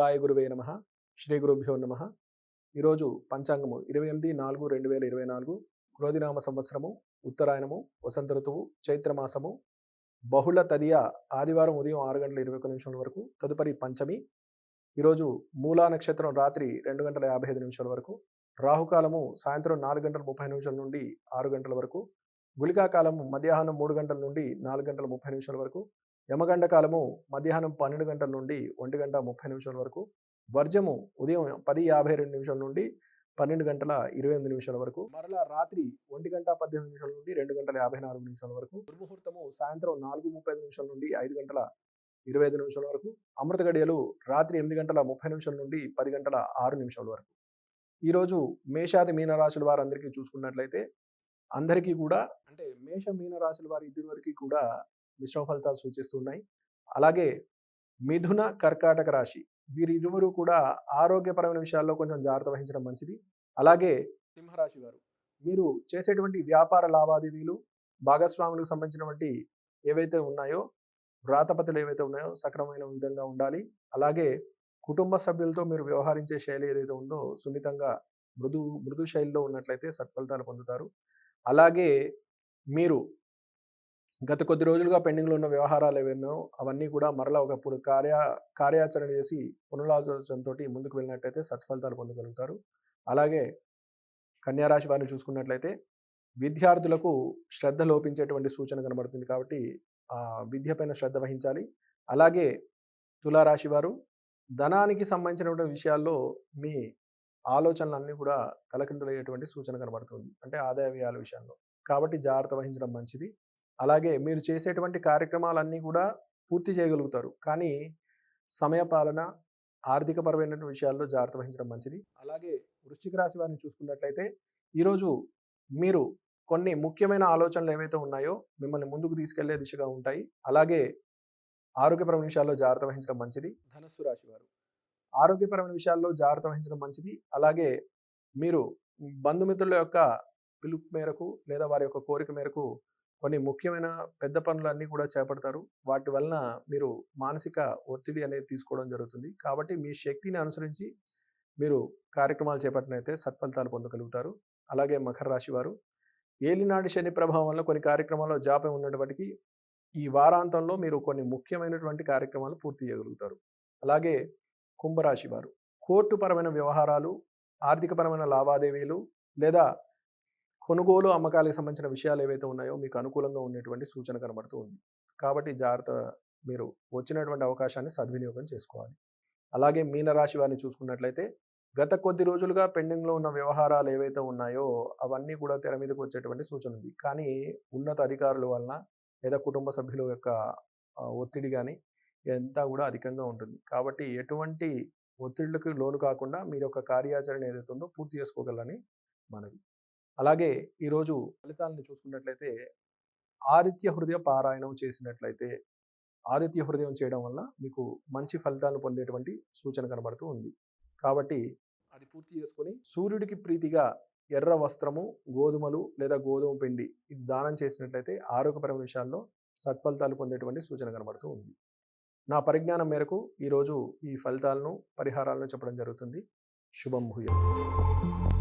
శివాయ గురువే నమః. శ్రీ గురుభ్యో నమః. ఈరోజు పంచాంగము 28/4/2024 క్రోధినామ సంవత్సరము, ఉత్తరాయణము, వసంత ఋతువు, చైత్రమాసము, బహుళ తదియ ఆదివారం ఉదయం 6:21 వరకు, తదుపరి పంచమి. ఈరోజు మూలా నక్షత్రం రాత్రి 2:55 వరకు, రాహుకాలము సాయంత్రం 4:30 నుండి 6 గంటల వరకు, గుళికా కాలము మధ్యాహ్నం 3 గంటల నుండి 4:30 వరకు, యమగండ కాలము మధ్యాహ్నం 12 గంటల నుండి 1:30 వరకు, వర్జము ఉదయం 10:52 నుండి 12:28 వరకు, మరలా రాత్రి 1:18 నుండి 2:54 వరకు, దుర్ముహూర్తము సాయంత్రం 4:35 నుండి 5:25 వరకు, అమృత గడియలు రాత్రి 8:30 నుండి 10:06 వరకు. ఈరోజు మేషాది మీనరాశుల వారందరికీ చూసుకున్నట్లయితే అందరికీ కూడా అంటే మేష మీనరాశుల వారి ఇద్దరి వరకు కూడా మిశ్రమ ఫలితాలు సూచిస్తున్నాయి. అలాగే మిథున కర్కాటక రాశి వీరిరువురు కూడా ఆరోగ్యపరమైన విషయాల్లో కొంచెం జాగ్రత్త వహించడం మంచిది. అలాగే సింహరాశి వారు మీరు చేసేటువంటి వ్యాపార లావాదేవీలు, భాగస్వాములకు సంబంధించినటువంటి ఏవైతే ఉన్నాయో వ్రాతపత్రులు ఏవైతే ఉన్నాయో సక్రమమైన విధంగా ఉండాలి. అలాగే కుటుంబ సభ్యులతో మీరు వ్యవహరించే శైలి ఏదైతే ఉందో సున్నితంగా మృదు శైలిలో ఉన్నట్లయితే సత్ఫలితాలు పొందుతారు. అలాగే మీరు గత కొద్ది రోజులుగా పెండింగ్లో ఉన్న వ్యవహారాలు ఏవైనా అవన్నీ కూడా మరలా ఒక కార్యాచరణ చేసి పునరాలోచనతో ముందుకు వెళ్ళినట్లయితే సత్ఫలితాలు పొందగలుగుతారు. అలాగే కన్యారాశి వారిని చూసుకున్నట్లయితే విద్యార్థులకు శ్రద్ధ లోపించేటువంటి సూచన కనబడుతుంది కాబట్టి విద్య పైన శ్రద్ధ వహించాలి. అలాగే తులారాశి వారు ధనానికి సంబంధించినటువంటి విషయాల్లో మీ ఆలోచనలన్నీ కూడా తలకిందులయ్యేటువంటి సూచన కనబడుతుంది, అంటే ఆదాయ వ్యయాల విషయంలో. కాబట్టి జాగ్రత్త వహించడం మంచిది. అలాగే మీరు చేసేటువంటి కార్యక్రమాలన్నీ కూడా పూర్తి చేయగలుగుతారు, కానీ సమయపాలన, ఆర్థికపరమైన విషయాల్లో జాగ్రత్త వహించడం మంచిది. అలాగే వృశ్చిక రాశి వారిని చూసుకున్నట్లయితే ఈరోజు మీరు కొన్ని ముఖ్యమైన ఆలోచనలు ఏవైతే ఉన్నాయో మిమ్మల్ని ముందుకు తీసుకెళ్లే దిశగా ఉంటాయి. అలాగే ఆరోగ్యపరమైన విషయాల్లో జాగ్రత్త వహించడం మంచిది. ధనుస్సు రాశి వారు ఆరోగ్యపరమైన విషయాల్లో జాగ్రత్త వహించడం మంచిది. అలాగే మీరు బంధుమిత్రుల యొక్క పిలుపు మేరకు లేదా వారి యొక్క కోరిక మేరకు కొన్ని ముఖ్యమైన పెద్ద పనులన్నీ కూడా చేపడతారు. వాటి వలన మీరు మానసిక ఒత్తిడి అనేది తీసుకోవడం జరుగుతుంది. కాబట్టి మీ శక్తిని అనుసరించి మీరు కార్యక్రమాలు చేపట్టినైతే సత్ఫలితాలు పొందగలుగుతారు. అలాగే మకర రాశి వారు ఏలినాటి శని ప్రభావం వల్ల కొన్ని కార్యక్రమాల్లో జాప్యం ఉన్నప్పటికీ ఈ వారాంతంలో మీరు కొన్ని ముఖ్యమైనటువంటి కార్యక్రమాలు పూర్తి చేయగలుగుతారు. అలాగే కుంభరాశి వారు కోర్టుపరమైన వ్యవహారాలు, ఆర్థికపరమైన లావాదేవీలు లేదా కొనుగోలు అమ్మకాలకు సంబంధించిన విషయాలు ఏవైతే ఉన్నాయో మీకు అనుకూలంగా ఉండేటువంటి సూచన కనబడుతూ ఉంది. కాబట్టి జాగ్రత్త, మీరు వచ్చినటువంటి అవకాశాన్ని సద్వినియోగం చేసుకోవాలి. అలాగే మీనరాశి వారిని చూసుకున్నట్లయితే గత కొద్ది రోజులుగా పెండింగ్లో ఉన్న వ్యవహారాలు ఏవైతే ఉన్నాయో అవన్నీ కూడా తెర మీదకి వచ్చేటువంటి సూచన ఉంది. కానీ ఉన్నత అధికారుల వలన లేదా కుటుంబ సభ్యుల యొక్క ఒత్తిడి కానీ ఇదంతా కూడా అధికంగా ఉంటుంది. కాబట్టి ఎటువంటి ఒత్తిళ్లకు లోను కాకుండా మీరు యొక్క కార్యాచరణ ఏదైతే ఉందో పూర్తి చేసుకోగలని మనవి. అలాగే ఈరోజు ఫలితాలను చూసుకున్నట్లయితే ఆదిత్య హృదయ పారాయణం చేసినట్లయితే, ఆదిత్య హృదయం చేయడం వల్ల మీకు మంచి ఫలితాలను పొందేటువంటి సూచన కనబడుతూ ఉంది. కాబట్టి అది పూర్తి చేసుకొని సూర్యుడికి ప్రీతిగా ఎర్ర వస్త్రము, గోధుమలు లేదా గోధుమ పిండి ఇది దానం చేసినట్లయితే ఆరోగ్యపరమైన విషయాల్లో సత్ఫలితాలు పొందేటువంటి సూచన కనబడుతూ ఉంది. నా పరిజ్ఞానం మేరకు ఈరోజు ఈ ఫలితాలను, పరిహారాలను చెప్పడం జరుగుతుంది. శుభం భూయాత్.